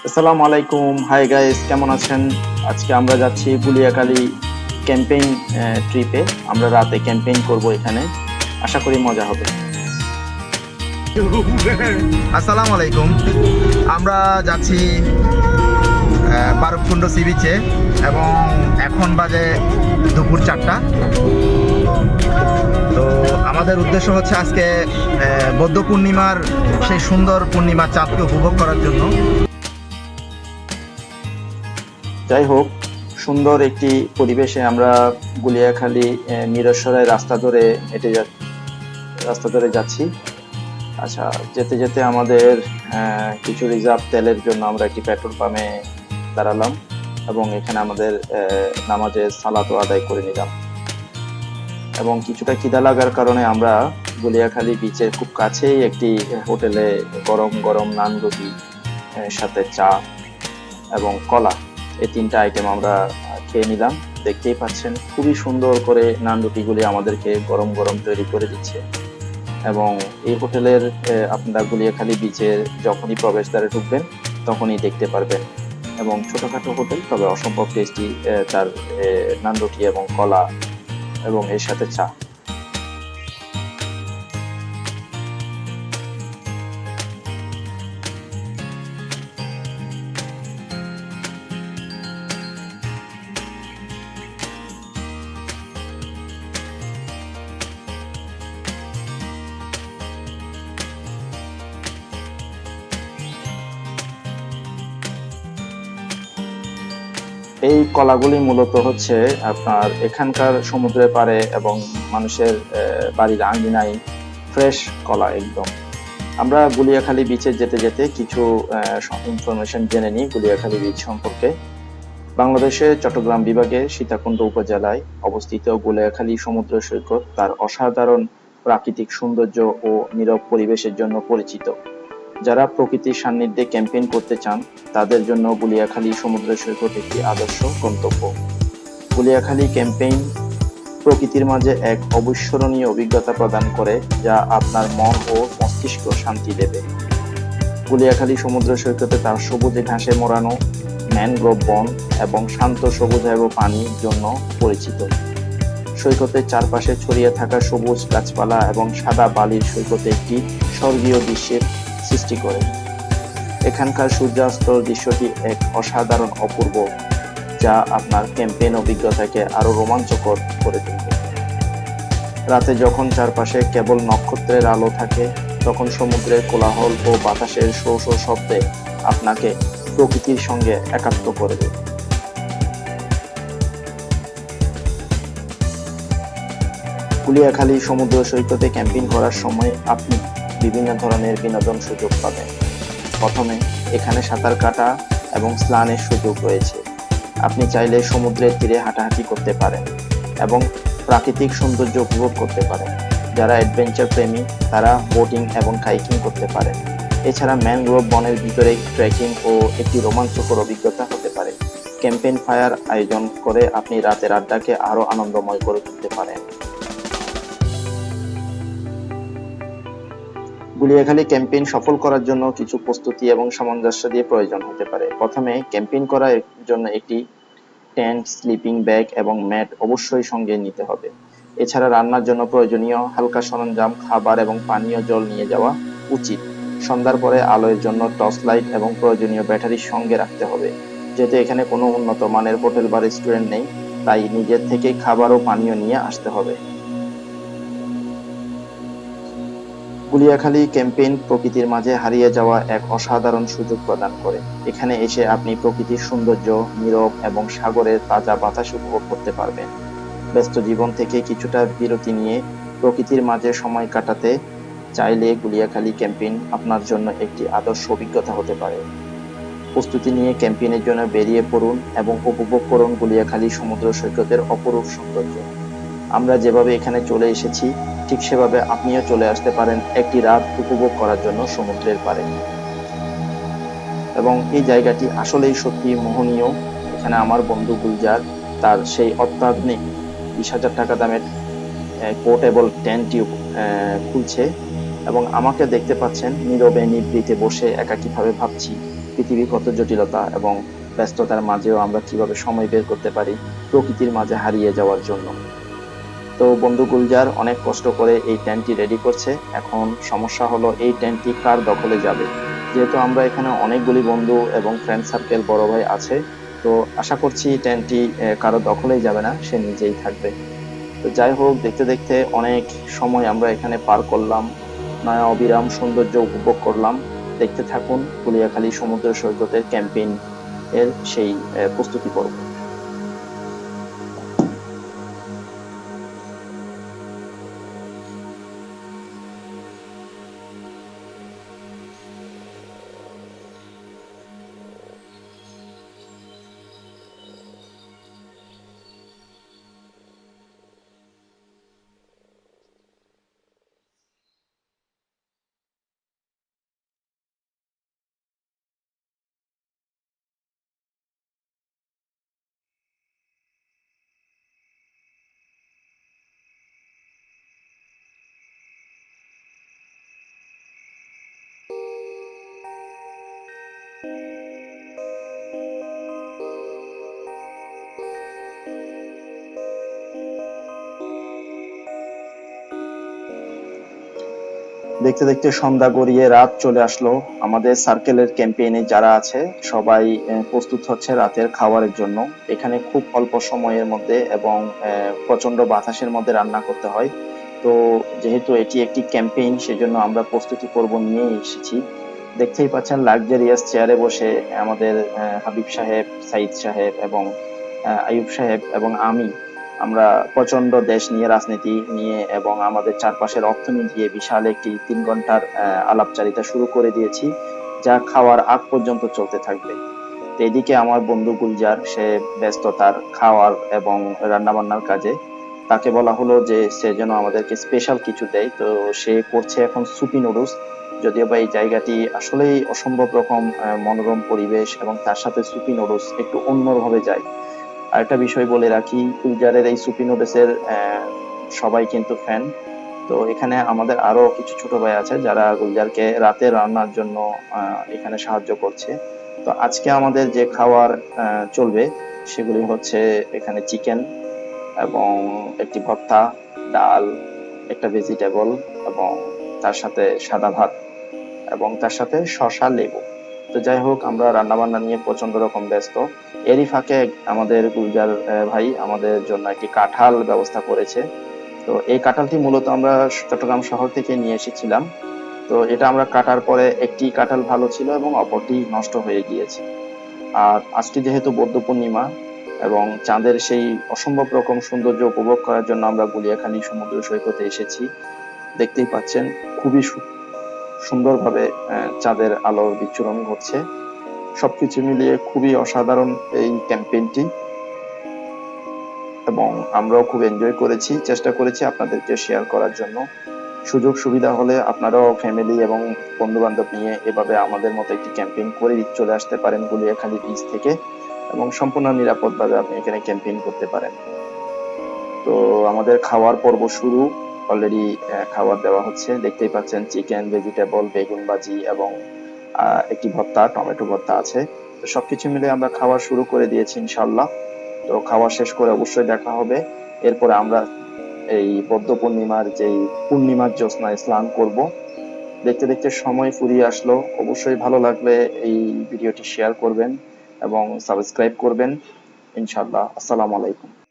আসসালামু আলাইকুম, hi guys, কেমন আছেন? আজকে আমরা যাচ্ছি গুলিয়াখালী ক্যাম্পেইন ট্রিপে। আমরা রাতে ক্যাম্পেইন করব এখানে। আশা করি মজা হবে। আসসালামু আলাইকুম। আমরা যাচ্ছি বারবকুণ্ড সি বিচে এবং এখন বাজে দুপুর 4টা। তো আমাদের উদ্দেশ্য হচ্ছে আজকে বৌদ্ধ পূর্ণিমার সেই সুন্দর পূর্ণিমার চাঁদকে উপভোগ করার জন্য। যাই হোক, সুন্দর একটি পরিবেশে আমরা গুলিয়াখালী মিরসরাই রাস্তা ধরে যাচ্ছি। আচ্ছা, যেতে যেতে আমাদের কিছু রিজার্ভ তেলের জন্য আমরা একটি পেট্রোল পাম্পে দাঁড়ালাম এবং এখানে আমাদের নামাজের সালাতও আদায় করে নিলাম। এবং কিছুটা খিদা লাগার কারণে আমরা গুলিয়াখালী বিচের খুব কাছেই একটি হোটেলে গরম গরম নান রুটি সাথে চা এবং কলা, এই 3টা আইটেম আমরা খেয়ে নিলাম। দেখতেই পাচ্ছেন খুবই সুন্দর করে নান রুটিগুলি আমাদেরকে গরম গরম তৈরি করে দিচ্ছে। এবং এই হোটেলের আপনারা গুলিয়াখালী বিচের যখনই প্রবেশদ্বারে ঢুকবেন তখনই দেখতে পারবেন। এবং ছোটখাটো হোটেল, তবে অসম্ভব টেস্টি তার নান রুটি এবং কলা এবং এর সাথে চা। এই কলাগুলি মূলত হচ্ছে আপনার এখানকার সমুদ্রের পাড়ে এবং মানুষের বাড়ির আঙ্গিনায় ফ্রেশ কলা একদম। আমরা গুলিয়াখালী বিচে যেতে যেতে কিছু ইনফরমেশন জেনে নিই গুলিয়াখালী বিচ সম্পর্কে। বাংলাদেশের চট্টগ্রাম বিভাগের সীতাকুণ্ড উপজেলায় অবস্থিত গুলিয়াখালী সমুদ্র সৈকত তার অসাধারণ প্রাকৃতিক সৌন্দর্য ও নীরব পরিবেশের জন্য পরিচিত। যারা প্রকৃতির সান্নিধ্যে ক্যাম্পেইন করতে চান তাদের জন্য গুলিয়াখালী সমুদ্র সৈকত একটি আদর্শ গন্তব্য। গুলিয়াখালী ক্যাম্পেইন প্রকৃতির মাঝে এক অবিস্মরণীয় অভিজ্ঞতা প্রদান করে, যা আপনার মন ও মস্তিষ্ক শান্তি দেবে। গুলিয়াখালী সমুদ্র সৈকতে তার সবুজে ঘাসে মোড়ানো ম্যানগ্রোভ বন এবং শান্ত সবুজায়ব পানির জন্য পরিচিত। সৈকতের চারপাশে ছড়িয়ে থাকা সবুজ গাছপালা এবং সাদা বালির সৈকতে একটি স্বর্গীয় দৃশ্যের সৃষ্টি করে। এখানকার সূর্যাস্তর দৃশ্যটি এক অসাধারণ অপূর্ব, যা আপনার ক্যাম্পেইন অভিজ্ঞতাকে আরো রোমাঞ্চকর করে তুলবে। রাতে যখন চারপাশে কেবল নক্ষত্রের আলো থাকে, তখন সমুদ্রের কোলাহল ও বাতাসের শো শো শব্দে আপনাকে প্রকৃতির সঙ্গে একাত্ম করে দেবে। গুলিয়াখালী সমুদ্র সৈকতে ক্যাম্পিং করার সময় আপনি বিভিন্ন ধরনের বিনোদন সুযোগ পাবেন। প্রথমে এখানে সাঁতার কাটা এবং স্নানের সুযোগ রয়েছে। আপনি চাইলে সমুদ্রের তীরে হাঁটাহাঁটি করতে পারেন এবং প্রাকৃতিক সৌন্দর্য উপভোগ করতে পারেন। যারা অ্যাডভেঞ্চার প্রেমী তারা বোটিং এবং কাইকিং করতে পারেন। এছাড়া ম্যানগ্রোভ বনের ভিতরে ট্রেকিং ও একটি রোমাঞ্চকর অভিজ্ঞতা হতে পারে। ক্যাম্পেইন ফায়ার আয়োজন করে আপনি রাতের আড্ডাকে আরো আনন্দময় করে তুলতে পারেন। গুলিয়াখালী ক্যাম্পেইন সফল করার জন্য কিছু প্রস্তুতি এবং সামঞ্জস্য দিয়ে প্রয়োজন হতে পারে। প্রথমে ক্যাম্পেইন করার জন্য একটি টেন্ট, স্লিপিং ব্যাগ এবং ম্যাট অবশ্যই সঙ্গে নিতে হবে। এছাড়া রান্নার জন্য প্রয়োজনীয় হালকা সরঞ্জাম, খাবার এবং পানীয় জল নিয়ে যাওয়া উচিত। সন্ধ্যার পরে আলোর জন্য টর্চ লাইট এবং প্রয়োজনীয় ব্যাটারি সঙ্গে রাখতে হবে। যেহেতু এখানে কোনো উন্নত মানের হোটেল বা রেস্টুরেন্ট নেই, তাই নিজের থেকে খাবার ও পানীয় নিয়ে আসতে হবে। গুলিয়াখালী ক্যাম্পেইন প্রকৃতির মাঝে হারিয়ে যাওয়া এক অসাধারণ সুযোগ প্রদান করে। এখানে এসে আপনি প্রকৃতির সৌন্দর্য, নীরব এবং সাগরের তাজা বাতাস উপভোগ করতে পারবেন। ব্যস্ত জীবন থেকে কিছুটা বিরতি নিয়ে প্রকৃতির মাঝে সময় কাটাতে চাইলে গুলিয়াখালী ক্যাম্পেইন আপনার জন্য একটি আদর্শ অভিজ্ঞতা হতে পারে। প্রস্তুতি নিয়ে ক্যাম্পেইনের জন্য বেরিয়ে পড়ুন এবং উপভোগ করুন গুলিয়াখালী সমুদ্র সৈকতের অপরূপ সৌন্দর্য। আমরা যেভাবে এখানে চলে এসেছি, ঠিক সেভাবে আপনিও চলে আসতে পারেন একটি রাত উপভোগ করার জন্য সমুদ্রের পাড়ে। এবং এই জায়গাটি আসলেই সত্যি মোহনীয়। এখানে আমার বন্ধু গুলজার তার সেই অত্যাধুনিক 20,000 টাকা দামের পোর্টেবল টেন্ট টিউব খুলছে এবং আমাকে দেখতে পাচ্ছেন নীরবে নিভৃতে বসে একাকীভাবে ভাবছি পৃথিবীগত জটিলতা এবং ব্যস্ততার মাঝেও আমরা কিভাবে সময় বের করতে পারি প্রকৃতির মাঝে হারিয়ে যাওয়ার জন্য। তো বন্ধু গুলজার অনেক কষ্ট করে এই টেন্টটি রেডি করছে। এখন সমস্যা হলো এই টেন্টটি কার দখলে যাবে। যেহেতু আমরা এখানে অনেকগুলি বন্ধু এবং ফ্রেন্ড সার্কেল বড় ভাই আছে, তো আশা করছি টেন্টটি কারো দখলেই যাবে না, সে নিজেই থাকবে। তো যাই হোক, দেখতে দেখতে অনেক সময় আমরা এখানে পার করলাম, নয়া অবিরাম সৌন্দর্য উপভোগ করলাম। দেখতে থাকুন গুলিয়াখালী সমুদ্র সৈকতের ক্যাম্পেইন এর সেই প্রস্তুতি পর্ব। দেখতে দেখতে সন্ধ্যা গড়িয়ে রাত চলে আসলো। আমাদের সার্কেলের ক্যাম্পেইনে যারা আছে সবাই প্রস্তুত হচ্ছে রাতের খাবারের জন্য। এখানে খুব অল্প সময়ের মধ্যে এবং প্রচন্ড বাতাসের মধ্যে রান্না করতে হয়। তো যেহেতু এটি একটি ক্যাম্পেইন, সেজন্য আমরা প্রস্তুতি পর্ব নিয়ে এসেছি। দেখতেই পাচ্ছেন লাক্সারিয়াস চেয়ারে বসে আমাদের হাবিব সাহেব, সাইদ সাহেব এবং আইয়ুব সাহেব এবং আমরা প্রচন্ড দেশ নিয়ে, রাজনীতি নিয়ে এবং আমাদের চারপাশের অর্থনীতি নিয়ে বিশাল একটি 3 ঘন্টার আলাপচারিতা শুরু করে দিয়েছি, যা খাওয়ার আগ পর্যন্ত চলতে থাকবে। তো এদিকে আমার বন্ধু গুলজার, সে ব্যস্ত তার খাওয়ার এবং রান্না বান্নার কাজে। তাকে বলা হলো যে সে যেন আমাদেরকে স্পেশাল কিছু দেয়, তো সে করছে এখন সুপি নুডলস। যদিও বা এই জায়গাটি আসলেই অসম্ভব রকম মনোরম পরিবেশ এবং তার সাথে সুপি নুডলস একটু অন্যভাবে যায়। আরেকটা বিষয় বলে রাখি, গুলজারের এই সুপি নুডলসের সবাই কিন্তু ফ্যান। তো এখানে আমাদের আরো কিছু ছোট ভাই আছে যারা গুলজারকে রাতে রান্নার জন্য এখানে সাহায্য করছে। তো আজকে আমাদের যে খাবার চলবে সেগুলি হচ্ছে এখানে চিকেন এবং একটি ভর্তা, ডাল, একটা ভেজিটেবল এবং তার সাথে সাদা ভাত এবং তার সাথে শসা, লেবু। তো যাই হোক, আমরা রান্না বান্না নিয়ে প্রচন্ড রকম ব্যস্ত। এরই ফাঁকে আমাদের গুলজার ভাই আমাদের জন্য একটি কাঁঠাল ব্যবস্থা করেছে। তো এই কাঁঠালটি মূলত আমরা চট্টগ্রাম শহর থেকে নিয়ে এসেছিলাম। তো এটা আমরা কাটার পরে একটি কাঁঠাল ভালো ছিল এবং অপরটি নষ্ট হয়ে গিয়েছে। আর আজকে যেহেতু বৌদ্ধ পূর্ণিমা এবং চাঁদের সেই অসম্ভব রকম সৌন্দর্য উপভোগ করার জন্য আমরা গুলিয়াখালী সমুদ্র সৈকতে এসেছি। দেখতেই পাচ্ছেন খুবই সুন্দরভাবে চাঁদের আলোর বিচ্ছুরণ ঘটছে। সবকিছু মিলিয়ে খুবই অসাধারণ এই ক্যাম্পেইনটি এবং আমরাও খুব এনজয় করেছি। চেষ্টা করেছি আপনাদেরকে শেয়ার করার জন্য। সুযোগ সুবিধা হলে আপনারাও ফ্যামিলি এবং বন্ধু বান্ধব নিয়ে এভাবে আমাদের মতো একটি ক্যাম্পেইন করে চলে আসতে পারেন গুলিয়াখালী বিচ থেকে এবং সম্পূর্ণ নিরাপদভাবে আপনি এখানে ক্যাম্পেইন করতে পারেন। তো আমাদের খাওয়ার পর্ব শুরু, অলরেডি খাবার দেওয়া হচ্ছে। দেখতেই পাচ্ছেন চিকেন, ভেজিটেবল, বেগুন ভাজি এবং একটি ভর্তা, টমেটো ভর্তা আছে। তো সবকিছু মিলে আমরা খাওয়া শুরু করে দিয়েছি ইনশাল্লাহ। তো খাওয়া শেষ করে অবশ্যই দেখা হবে। এরপরে আমরা এই বৌদ্ধ পূর্ণিমার যেই পূর্ণিমার জ্যোৎস্নায় স্নান করব। দেখতে দেখতে সময় ফুরিয়ে আসলো। অবশ্যই ভালো লাগলে এই ভিডিওটি শেয়ার করবেন এবং সাবস্ক্রাইব করবেন। ইনশাল্লাহ। আসসালামু আলাইকুম।